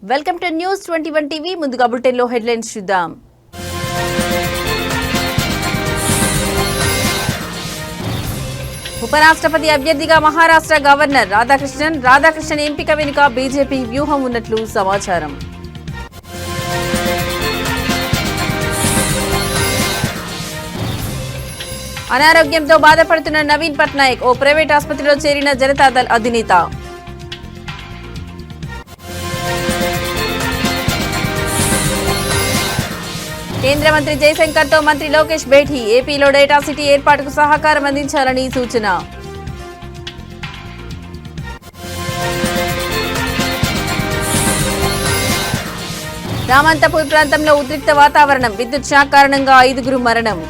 Welcome to news 21 TV. ముందుగా bulletin లో headlines చూద్దాం. ఉపరాష్ట్రపతి అభ్యర్థిగా మహారాష్ట్ర గవర్నర్ రాధాకృష్ణన్ ఎంపిక వెనుక బీజేపీ వ్యూహం ఉన్నట్లు సమాచారం. అనారోగ్యంతో బాధపడుతున్న నవీన్ పట్నాయక్ ఓ ప్రైవేట్ ఆసుపత్రిలో చేరిన జనతాదళ్ అధినేత. కేంద్ర మంత్రి జయశంకర్ తో మంత్రి లోకేష్ భేటీ. ఏపీలో డేటా సిటీ ఏర్పాటుకు సహకారం అందించాలని సూచన. రామంతపూర్ ప్రాంతంలో ఉద్రిక్త వాతావరణం. విద్యుత్ షాక్ కారణంగా 5 మరణం.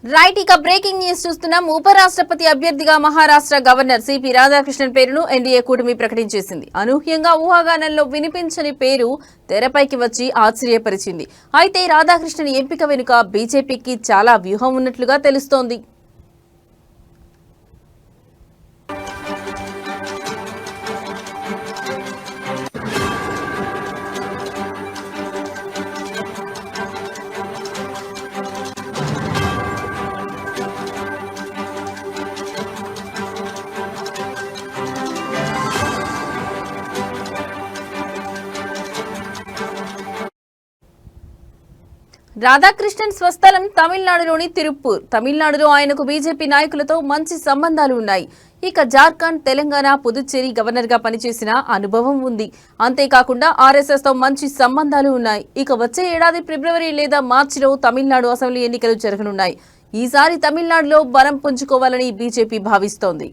రైట్, ఇక బ్రేకింగ్ న్యూస్ చూస్తున్నాం. ఉపరాష్ట్రపతి అభ్యర్థిగా మహారాష్ట్ర గవర్నర్ సిపి రాధాకృష్ణన్ పేరును ఎన్డీఏ కూటమి ప్రకటించేసింది. అనూహ్యంగా ఊహాగానంలో వినిపించని పేరు తెరపైకి వచ్చి ఆశ్చర్యపరిచింది. అయితే రాధాకృష్ణన్ ఎంపిక వెనుక బీజేపీకి చాలా వ్యూహం ఉన్నట్లుగా తెలుస్తోంది. రాధాకృష్ణన్ స్వస్థలం తమిళనాడులోని తిరుప్పూర్. తమిళనాడులో ఆయనకు బీజేపీ నాయకులతో మంచి సంబంధాలు ఉన్నాయి. ఇక జార్ఖండ్, తెలంగాణ, పుదుచ్చేరి గవర్నర్ గా పనిచేసిన అనుభవం ఉంది. అంతేకాకుండా ఆర్ఎస్ఎస్ తో మంచి సంబంధాలు ఉన్నాయి. ఇక వచ్చే ఏడాది ఫిబ్రవరి లేదా మార్చిలో తమిళనాడు అసెంబ్లీ ఎన్నికలు జరగనున్నాయి. ఈసారి తమిళనాడులో బలం పుంజుకోవాలని బీజేపీ భావిస్తోంది.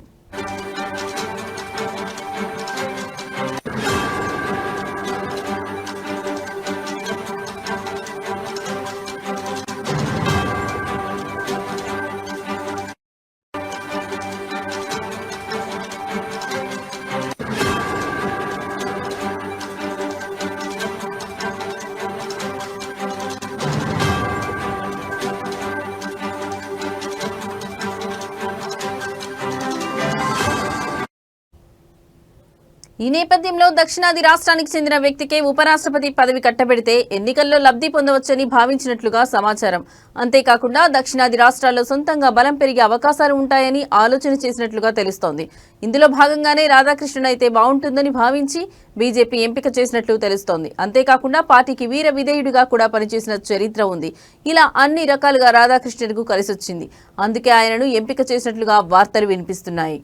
ఈ నేపథ్యంలో దక్షిణాది రాష్ట్రానికి చెందిన వ్యక్తికే ఉపరాష్ట్రపతి పదవి కట్టబెడితే ఎన్నికల్లో లబ్ధి పొందవచ్చని భావించినట్లుగా సమాచారం. అంతేకాకుండా దక్షిణాది రాష్ట్రాల్లో సొంతంగా బలం పెరిగే అవకాశాలు ఉంటాయని ఆలోచన చేసినట్లుగా తెలుస్తోంది. ఇందులో భాగంగానే రాధాకృష్ణన్ అయితే బాగుంటుందని భావించి బీజేపీ ఎంపిక చేసినట్లు తెలుస్తోంది. అంతేకాకుండా పార్టీకి వీర విధేయుడిగా కూడా పనిచేసిన చరిత్ర ఉంది. ఇలా అన్ని రకాలుగా రాధాకృష్ణన్ కు కలిసొచ్చింది. అందుకే ఆయనను ఎంపిక చేసినట్లుగా వార్తలు వినిపిస్తున్నాయి.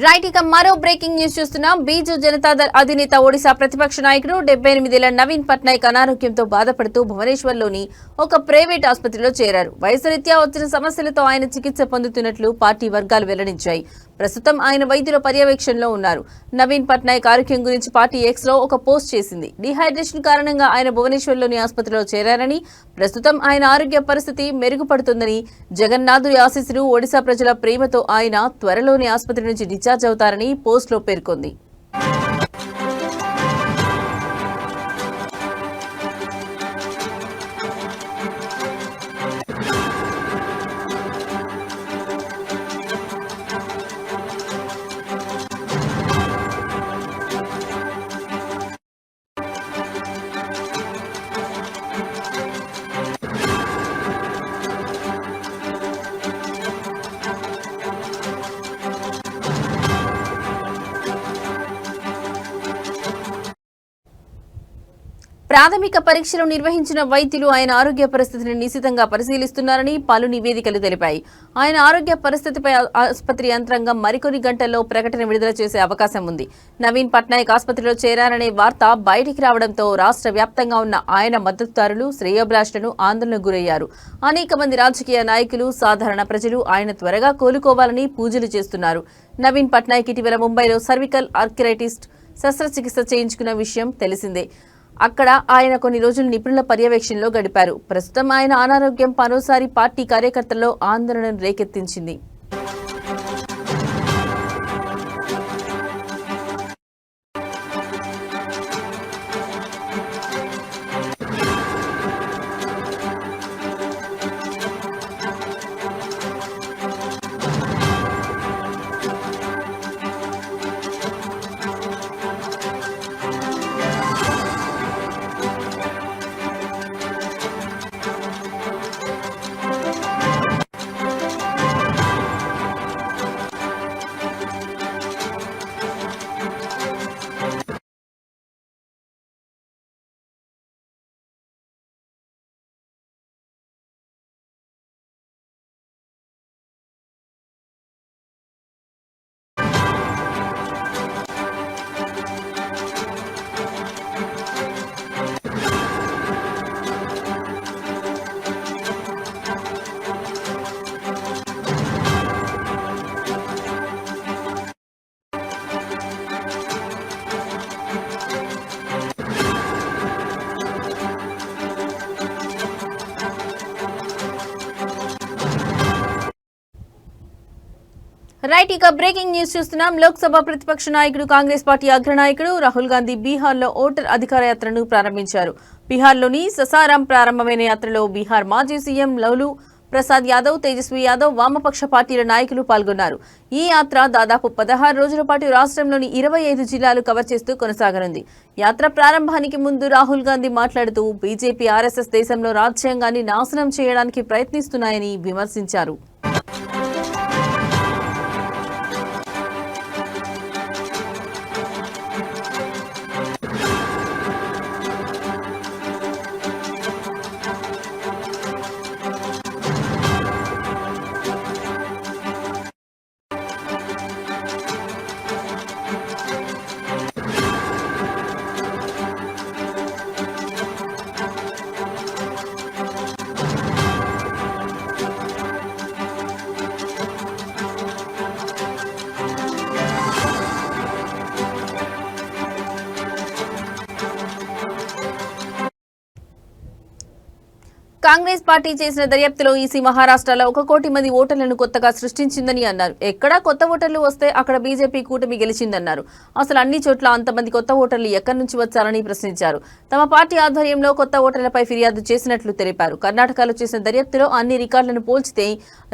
రైట్ ఇక మరో బ్రేకింగ్ న్యూస్ చూస్తున్నాం. బీజు జనతాదళ్ అధినేత ఒడిశా ప్రతిపక్ష నాయకుడు 78 ఏళ్ల నవీన్ పట్నాయక్ అనారోగ్యంతో బాధపడుతూ భువనేశ్వర్లోని ఒక ప్రైవేట్ ఆసుపత్రిలో చేరారు. వయసు రీత్యా వచ్చిన సమస్యలతో ఆయన చికిత్స పొందుతున్నట్లు పార్టీ వర్గాలు వెల్లడించాయి. ప్రస్తుతం ఆయన వైద్యుల పర్యవేక్షణలో ఉన్నారు. నవీన్ పట్నాయక్ ఆరోగ్యం గురించి పార్టీ ఎక్స్ లో ఒక పోస్ట్ చేసింది. డిహైడ్రేషన్ కారణంగా ఆయన భువనేశ్వర్లోని ఆసుపత్రిలో చేరారని, ప్రస్తుతం ఆయన ఆరోగ్య పరిస్థితి మెరుగుపడుతుందని, జగన్నాథుడి ఆశీస్సులు, ఒడిశా ప్రజల ప్రేమతో ఆయన త్వరలోనే ఆసుపత్రి నుంచి డిశ్చార్జ్ అవుతారని పోస్టులో పేర్కొంది. ప్రాథమిక పరీక్షలు నిర్వహించిన వైద్యులు ఆయన ఆరోగ్య పరిస్థితిని నిశితంగా పరిశీలిస్తున్నారని పలు నివేదికలు తెలిపాయి. ఆయన ఆరోగ్య పరిస్థితిపై ఆసుపత్రి యంత్రాంగం మరికొన్ని గంటల్లో ప్రకటన విడుదల చేసే అవకాశం ఉంది. నవీన్ పట్నాయక్ ఆసుపత్రిలో చేరారనే వార్త బయటికి రావడంతో రాష్ట్ర వ్యాప్తంగా ఉన్న ఆయన మద్దతుదారులు, శ్రేయోభిలాషులను ఆందోళనకు గురయ్యారు. అనేక మంది రాజకీయ నాయకులు, సాధారణ ప్రజలు ఆయన త్వరగా కోలుకోవాలని పూజలు చేస్తున్నారు. నవీన్ పట్నాయక్ ఇటీవల ముంబైలో సర్వికల్ ఆర్కిరైటిస్ శస్త్రచికిత్స చేయించుకున్న విషయం తెలిసిందే. అక్కడ ఆయన కొన్ని రోజులు నిపుణుల పర్యవేక్షణలో గడిపారు. ప్రస్తుతం ఆయన అనారోగ్యం మరోసారి పార్టీ కార్యకర్తల్లో ఆందోళనను రేకెత్తించింది. రైట్ ఇక బ్రేకింగ్ న్యూస్ చూస్తున్నాం. లోక్సభ ప్రతిపక్ష నాయకుడు, కాంగ్రెస్ పార్టీ అగ్రనాయకుడు రాహుల్ గాంధీ బీహార్లో ఓటర్ అధికార యాత్రను ప్రారంభించారు. బీహార్లోని ససారాం ప్రారంభమైన యాత్రలో బీహార్ మాజీ సీఎం లలూ ప్రసాద్ యాదవ్, తేజస్వి యాదవ్, వామపక్ష పార్టీల నాయకులు పాల్గొన్నారు. ఈ యాత్ర దాదాపు 16 రోజుల పాటు రాష్ట్రంలోని 25 జిల్లాలు కవర్ చేస్తూ కొనసాగనుంది. యాత్ర ప్రారంభానికి ముందు రాహుల్ గాంధీ మాట్లాడుతూ బీజేపీ, ఆర్ఎస్ఎస్ దేశంలో రాజ్యాంగాన్ని నాశనం చేయడానికి ప్రయత్నిస్తున్నాయని విమర్శించారు. కాంగ్రెస్ పార్టీ చేసిన దర్యాప్తులో ఈసీ మహారాష్ట్రలో 1 కోటి మంది ఓటర్లను కొత్తగా సృష్టించిందని అన్నారు. ఎక్కడా కొత్త ఓటర్లు వస్తే అక్కడ బీజేపీ కూటమి గెలిచిందన్నారు. అసలు అన్ని చోట్ల అంతమంది కొత్త ఓటర్లు ఎక్కడి నుంచి వచ్చారని ప్రశ్నించారు. తమ పార్టీ ఆధ్వర్యంలో కొత్త ఓటర్లపై ఫిర్యాదు చేసినట్లు తెలిపారు. కర్ణాటకలో చేసిన దర్యాప్తులో అన్ని రికార్డులను పోల్చితే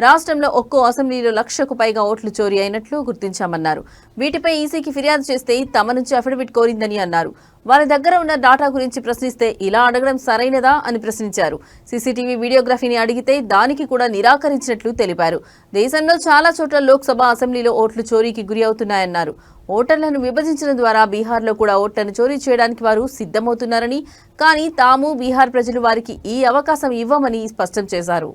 రాష్ట్రంలో ఒక్కో అసెంబ్లీలో 1,00,000కు పైగా ఓట్లు చోరీ అయినట్లు గుర్తించామన్నారు. వీటిపై ఈసీకి ఫిర్యాదు చేస్తే తమ నుంచి అఫిడవిట్ కోరిందని అన్నారు. వారి దగ్గర ఉన్న డాటా గురించి ప్రశ్నిస్తే ఇలా అడగడం సరైనదా అని ప్రశ్నించారు. సీసీటీవీ వీడియోగ్రఫీని అడిగితే దానికి కూడా నిరాకరించినట్లు తెలిపారు. దేశంలో చాలా చోట్ల లోక్సభ, అసెంబ్లీలో ఓట్లు చోరీకి గురి అవుతున్నాయన్నారు. ఓటర్లను విభజించడం ద్వారా బీహార్లో కూడా ఓట్లను చోరీ చేయడానికి వారు సిద్ధమవుతున్నారని, కానీ తాము బీహార్ ప్రజలు వారికి ఈ అవకాశం ఇవ్వమని స్పష్టం చేశారు.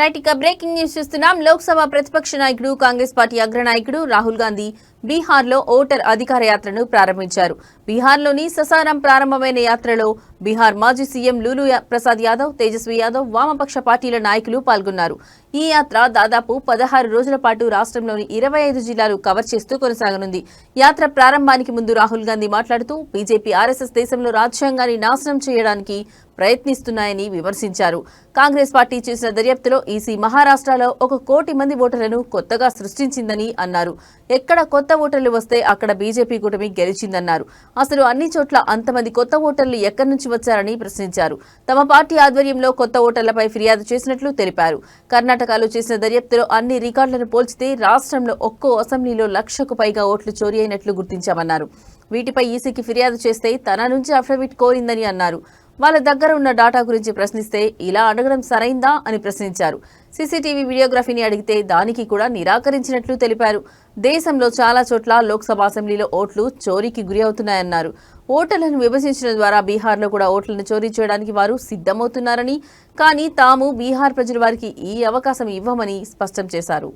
రైట్, ఇక బ్రేకింగ్ న్యూస్ చూస్తున్నాం. లోక్సభ ప్రతిపక్ష నాయకుడు కాంగ్రెస్ పార్టీ అగ్రనాయకుడు రాహుల్ గాంధీ బీహార్లో ఓటర్ అధికార యాత్రను ప్రారంభించారు. బీహార్లోని ససారం ప్రారంభమైన యాత్రలో బీహార్ మాజీ సీఎం లూలు ప్రసాద్ యాదవ్, తేజస్వి యాదవ్, వామపక్ష పార్టీల నాయకులు పాల్గొన్నారు. ఈ యాత్ర దాదాపు 16 రోజుల పాటు రాష్ట్రంలోని 25 జిల్లాలు కవర్ చేస్తూ కొనసాగనుంది. యాత్ర ప్రారంభానికి ముందు రాహుల్ గాంధీ మాట్లాడుతూ బీజేపీ, ఆర్ఎస్ఎస్ దేశంలో రాజ్యాంగాన్ని నాశనం చేయడానికి ప్రయత్నిస్తున్నాయని విమర్శించారు. కాంగ్రెస్ పార్టీ చేసిన దర్యాప్తులో ఈసీ మహారాష్ట్రలో 1 కోటి మంది ఓటర్లను కొత్తగా సృష్టించిందని అన్నారు. ఎక్కడ కొత్త ఓటర్లు వస్తే అక్కడ బీజేపీ కూటమి గెలిచిందన్నారు. అసలు అన్ని చోట్ల అంతమంది కొత్త ఓటర్లు ఎక్కడి నుంచి వచ్చారని ప్రశ్నించారు. తమ పార్టీ ఆధ్వర్యంలో కొత్త ఓటర్లపై ఫిర్యాదు చేసినట్లు తెలిపారు. కర్ణాటకలో చేసిన దర్యాప్తులో అన్ని రికార్డులను పోల్చితే రాష్ట్రంలో ఒక్కో అసెంబ్లీలో 1,00,000కు పైగా ఓట్లు చోరీ అయినట్లు గుర్తించామన్నారు. వీటిపై ఈసీకి ఫిర్యాదు చేస్తే తన నుంచి అఫిడవిట్ కోరిందని అన్నారు. వాళ్ళ దగ్గర ఉన్న డాటా గురించి ప్రశ్నిస్తే ఇలా అడగడం సరైందా అని ప్రశ్నించారు. సీసీటీవీ వీడియోగ్రఫీని అడిగితే దానికి కూడా నిరాకరించినట్లు తెలిపారు. దేశంలో చాలా చోట్ల లోక్సభ అసెంబ్లీలో ఓట్లు చోరీకి గురి అవుతున్నాయన్నారు. ఓటర్లను విభజించడం ద్వారా బీహార్లో కూడా ఓట్లను చోరీ చేయడానికి వారు సిద్ధమవుతున్నారని, కానీ తాము బీహార్ ప్రజలు వారికి ఈ అవకాశం ఇవ్వమని స్పష్టం చేశారు.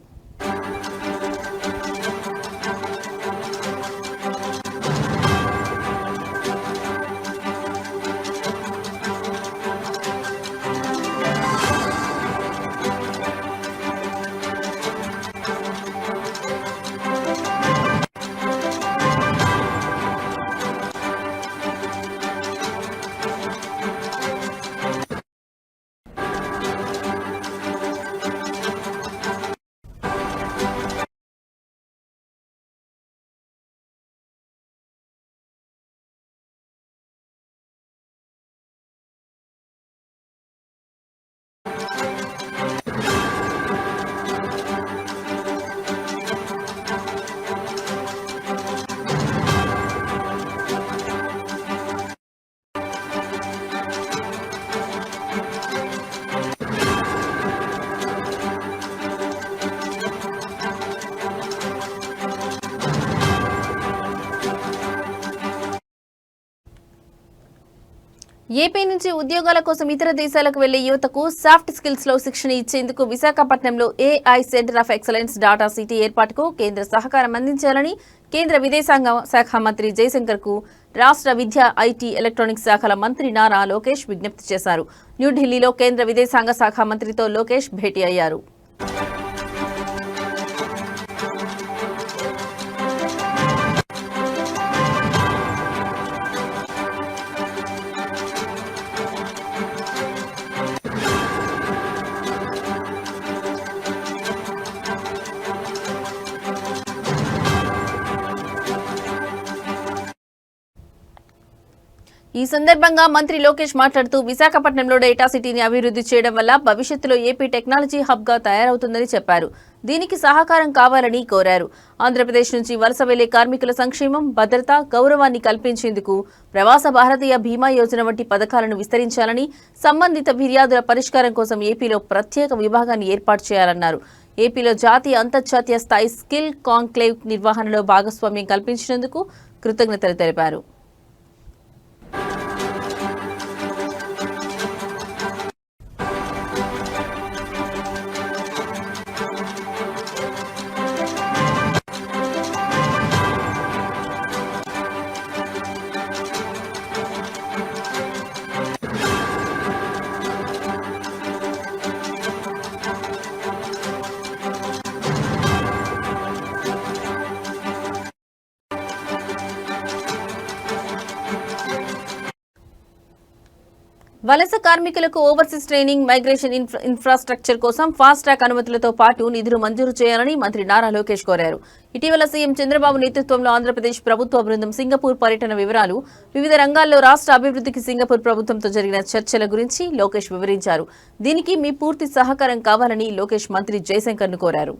ఏపీ నుంచి ఉద్యోగాల కోసం ఇతర దేశాలకు వెళ్లే యువతకు సాఫ్ట్ స్కిల్స్ లో శిక్షణ ఇచ్చేందుకు విశాఖపట్నంలో AI center of excellence data city ఏర్పాటుకు కేంద్ర సహకారం అందించాలని కేంద్ర విదేశాంగ శాఖ మంత్రి జయశంకర్ కు రాష్ట్ర విద్యా, ఐటీ, ఎలక్ట్రానిక్స్ శాఖల మంత్రి నారా లోకేష్ విజ్ఞప్తి చేశారు. న్యూఢిల్లీలో కేంద్ర విదేశాంగ శాఖ మంత్రితో లోకేష్ భేటీ అయ్యారు. ఈ సందర్భంగా మంత్రి లోకేష్ మాట్లాడుతూ విశాఖపట్నంలో డేటా సిటీని అభివృద్ధి చేయడం వల్ల భవిష్యత్తులో ఏపీ టెక్నాలజీ హబ్ గా తయారవుతుందని చెప్పారు. దీనికి సహకారం కావాలని కోరారు. ఆంధ్రప్రదేశ్ నుంచి వలస వెళ్లే కార్మికుల సంక్షేమం, భద్రత, గౌరవాన్ని కల్పించేందుకు ప్రవాస భారతీయ బీమా యోజన వంటి పథకాలను విస్తరించాలని, సంబంధిత ఫిర్యాదుల పరిష్కారం కోసం ఏపీలో ప్రత్యేక విభాగాన్ని ఏర్పాటు చేయాలన్నారు. ఏపీలో జాతీయ, అంతర్జాతీయ స్థాయి స్కిల్ కాంక్లేవ్ నిర్వహణలో భాగస్వామ్యం కల్పించినందుకు కృతజ్ఞతలు తెలిపారు. వలస కార్మికులకు ఓవర్సీస్ ట్రైనింగ్, మైగ్రేషన్ ఇన్ఫ్రాస్ట్రక్చర్ కోసం ఫాస్ట్ ట్రాక్ అనుమతులతో పాటు నిధులు మంజూరు చేయాలని మంత్రి నారా లోకేష్ కోరారు. ఇటీవల సీఎం చంద్రబాబు నేతృత్వంలో ఆంధ్రప్రదేశ్ ప్రభుత్వ బృందం సింగపూర్ పర్యటన వివరాలు, వివిధ రంగాల్లో రాష్ట్ర అభివృద్ధికి సింగపూర్ ప్రభుత్వంతో జరిగిన చర్చల గురించి లోకేష్ వివరించారు. దీనికి మీ పూర్తి సహకారం కావాలని లోకేష్ మంత్రి జయశంకర్ను కోరారు.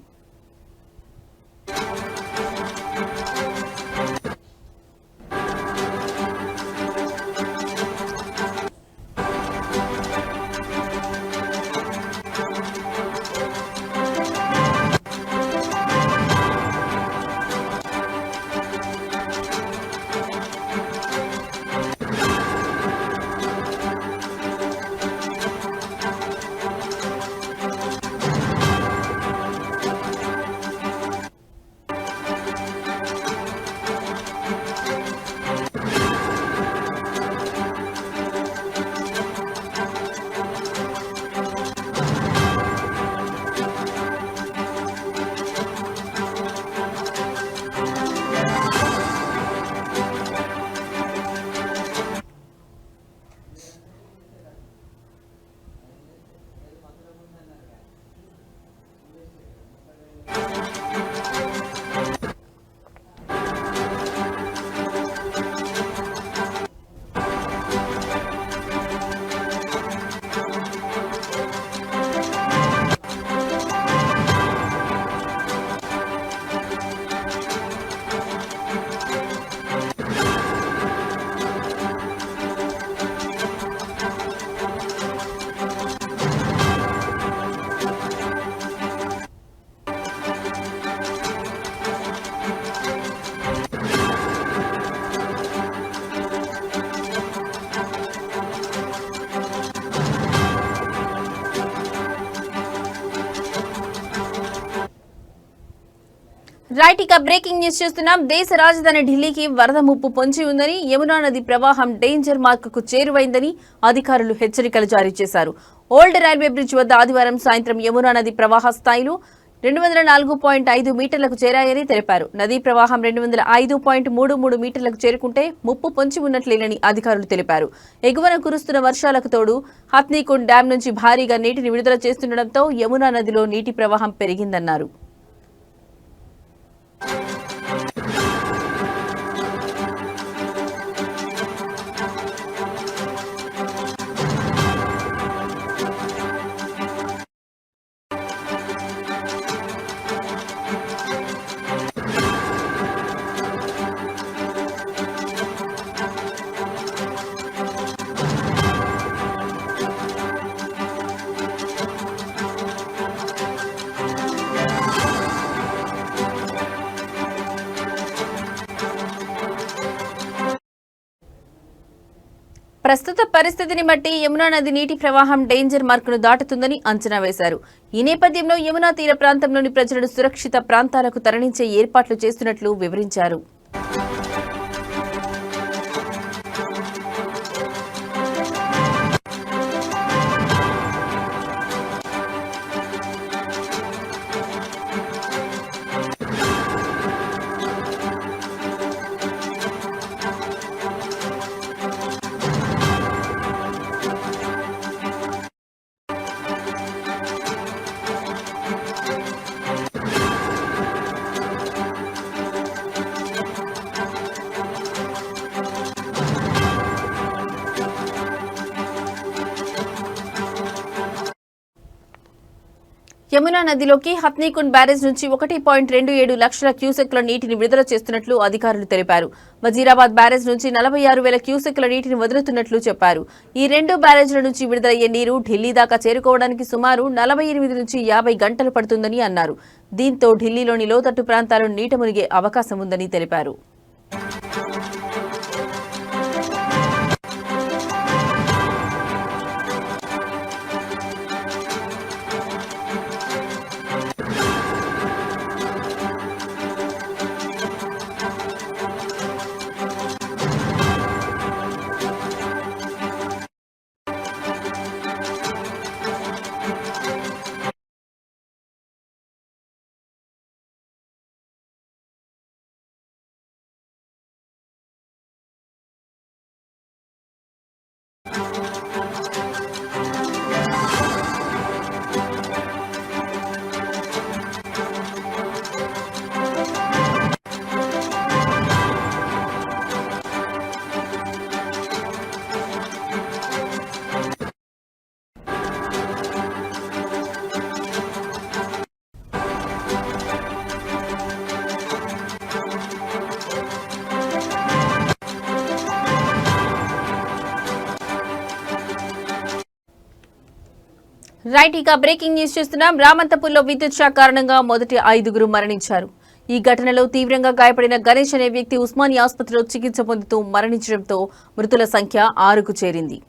రైట్, ఇక బ్రేకింగ్ న్యూస్ చూస్తున్నాం. దేశ రాజధాని ఢిల్లీకి వరద ముప్పు పొంచి ఉందని, యమునా నది ప్రవాహం డేంజర్ మార్కుకు చేరువైందని అధికారులు హెచ్చరికలు జారీ చేశారు. ఓల్డ్ రైల్వే బ్రిడ్జ్ వద్ద ఆదివారం సాయంత్రం యమునా నది ప్రవాహ స్థాయిలు 204.5 మీటర్లకు చేరాయని తెలిపారు. నదీ ప్రవాహం 205.33 మీటర్లకు చేరుకుంటే ముప్పు పొంచి ఉన్నట్లేనని అధికారులు తెలిపారు. ఎగువన కురుస్తున్న వర్షాలకు తోడు హత్నీకుండ్ డ్యాం నుంచి భారీగా నీటిని విడుదల చేస్తుండటంతో యమునా నదిలో నీటి ప్రవాహం పెరిగిందన్నారు. ప్రస్తుత పరిస్థితిని బట్టి యమునా నది నీటి ప్రవాహం డేంజర్ మార్కును దాటుతుందని అంచనా వేశారు. ఈ నేపథ్యంలో యమునా తీర ప్రాంతంలోని ప్రజలను సురక్షిత ప్రాంతాలకు తరలించే ఏర్పాట్లు చేస్తున్నట్లు వివరించారు. యమునా నదిలోకి హత్నీకుండ్ బ్యారేజ్ నుంచి 1.27 లక్షల క్యూసెక్ల నీటిని విడుదల చేస్తున్నట్లు అధికారులు తెలిపారు. వజీరాబాద్ బ్యారేజ్ నుంచి 46,000 క్యూసెక్ల నీటిని వదులుతున్నట్లు చెప్పారు. ఈ రెండు బ్యారేజ్ల నుంచి విడుదలయ్యే నీరు ఢిల్లీ దాకా చేరుకోవడానికి సుమారు 48 నుంచి 50 గంటలు పడుతుందని అన్నారు. దీంతో ఢిల్లీలోని లోతట్టు ప్రాంతాలను నీట మునిగే అవకాశం ఉందని తెలిపారు. రైట్, ఇక బ్రేకింగ్ న్యూస్ చూస్తున్నాం. రామంతపూర్లో విద్యుత్ షాక్ కారణంగా మొదటి 5గురు మరణించారు. ఈ ఘటనలో తీవ్రంగా గాయపడిన గణేష్ అనే వ్యక్తి ఉస్మానియా ఆసుపత్రిలో చికిత్స పొందుతూ మరణించడంతో మృతుల సంఖ్య 6కు చేరింది.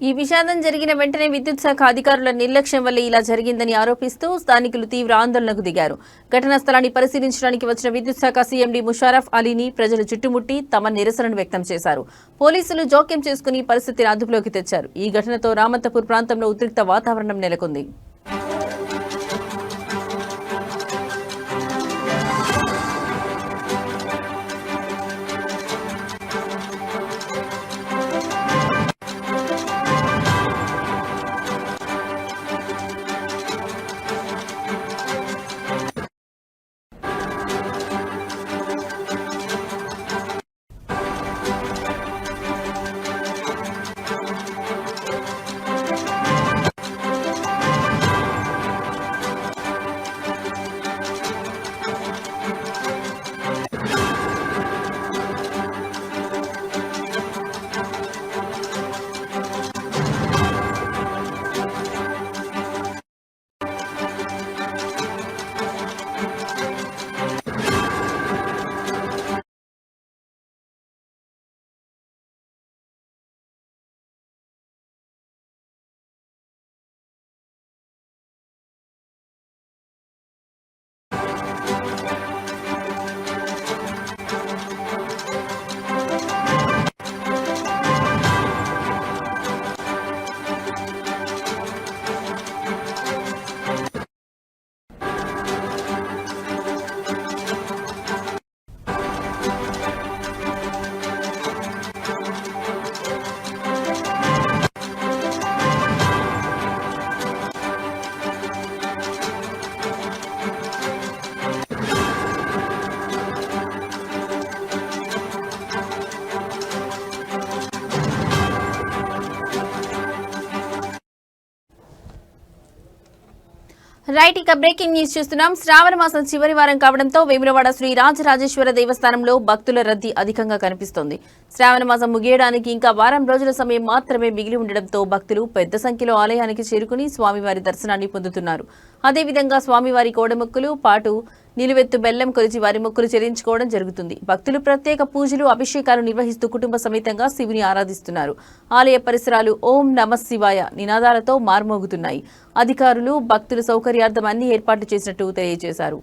ఈ విషాదం జరిగిన వెంటనే విద్యుత్ శాఖ అధికారుల నిర్లక్ష్యం వల్లే ఇలా జరిగిందని ఆరోపిస్తూ స్థానికులు తీవ్ర ఆందోళనకు దిగారు. ఘటనా స్థలాన్ని పరిశీలించడానికి వచ్చిన విద్యుత్ శాఖ సీఎండీ ముషారఫ్ అలీని ప్రజలు చుట్టుముట్టి తమ నిరసనను వ్యక్తం చేశారు. పోలీసులు జోక్యం చేసుకుని పరిస్థితిని అదుపులోకి తెచ్చారు. ఈ ఘటనతో రామంతపూర్ ప్రాంతంలో ఉద్రిక్త వాతావరణం నెలకొంది. రైట్ ఇక బ్రేకింగ్ న్యూస్ చూస్తున్నాం. శ్రావణ మాసం చివరి వారం కావడంతో వేములవాడ శ్రీ రాజరాజేశ్వర దేవస్థానంలో భక్తుల రద్దీ అధికంగా కనిపిస్తోంది. శ్రావణ మాసం ముగియడానికి ఇంకా వారం రోజుల సమయం మాత్రమే మిగిలి ఉండడంతో భక్తులు పెద్ద సంఖ్యలో ఆలయానికి చేరుకుని స్వామివారి దర్శనాన్ని పొందుతున్నారు. అదేవిధంగా స్వామివారి కోడమొక్కులు పాటు నిలువెత్తు బెల్లం కొలిచి వారి మొక్కులు చెల్లించుకోవడం జరుగుతుంది. భక్తులు ప్రత్యేక పూజలు అభిషేకాలు నిర్వహిస్తూ కుటుంబ సమేతంగా శివుని ఆరాధిస్తున్నారు. ఆలయ పరిసరాలు ఓం నమః శివాయ నినాదాలతో మార్మోగుతున్నాయి. అధికారులు భక్తుల సౌకర్యార్థం అన్ని ఏర్పాట్లు చేసినట్టు తెలియజేశారు.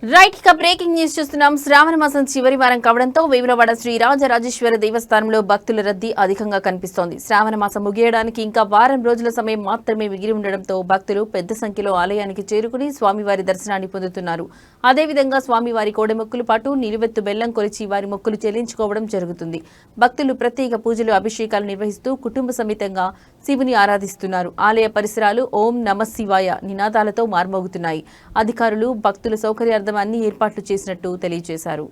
రైట్ ఇక బ్రేకింగ్ న్యూస్ చూస్తున్నాం. శ్రావణ మాసం చివరి వారం కావడంతో వేములవాడ శ్రీ రాజరాజేశ్వర దేవస్థానంలో భక్తుల రద్దీ అధికంగా కనిపిస్తోంది. శ్రావణ మాసం ముగియడానికి ఇంకా వారం రోజుల సమయం మాత్రమే మిగిలి ఉండడంతో భక్తులు పెద్ద సంఖ్యలో ఆలయానికి చేరుకుని స్వామివారి దర్శనాన్ని పొందుతున్నారు. అదేవిధంగా స్వామివారి కోడెమొక్కులు పాటు నిలువెత్తు బెల్లం కొలిచి వారి మొక్కులు చెల్లించుకోవడం జరుగుతుంది. భక్తులు ప్రత్యేక పూజలు అభిషేకాలు నిర్వహిస్తూ కుటుంబ సమేతంగా శివుని ఆరాధిస్తున్నారు. ఆలయ పరిసరాలు ఓం నమః శివాయ నినాదాలతో మార్మోగుతున్నాయి. అధికారులు భక్తుల సౌకర్యార్థం అన్ని ఏర్పాట్లు చేసినట్టు తెలియజేశారు.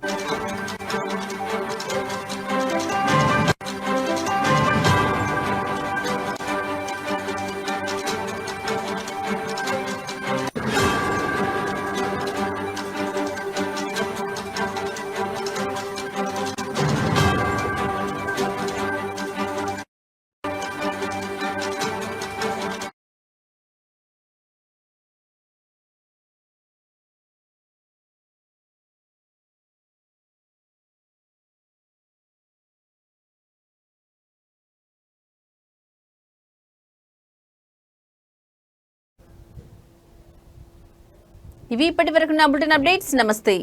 ఇవి ఇప్పటి వరకు నా బులెటిన్ అప్డేట్స్. నమస్తే.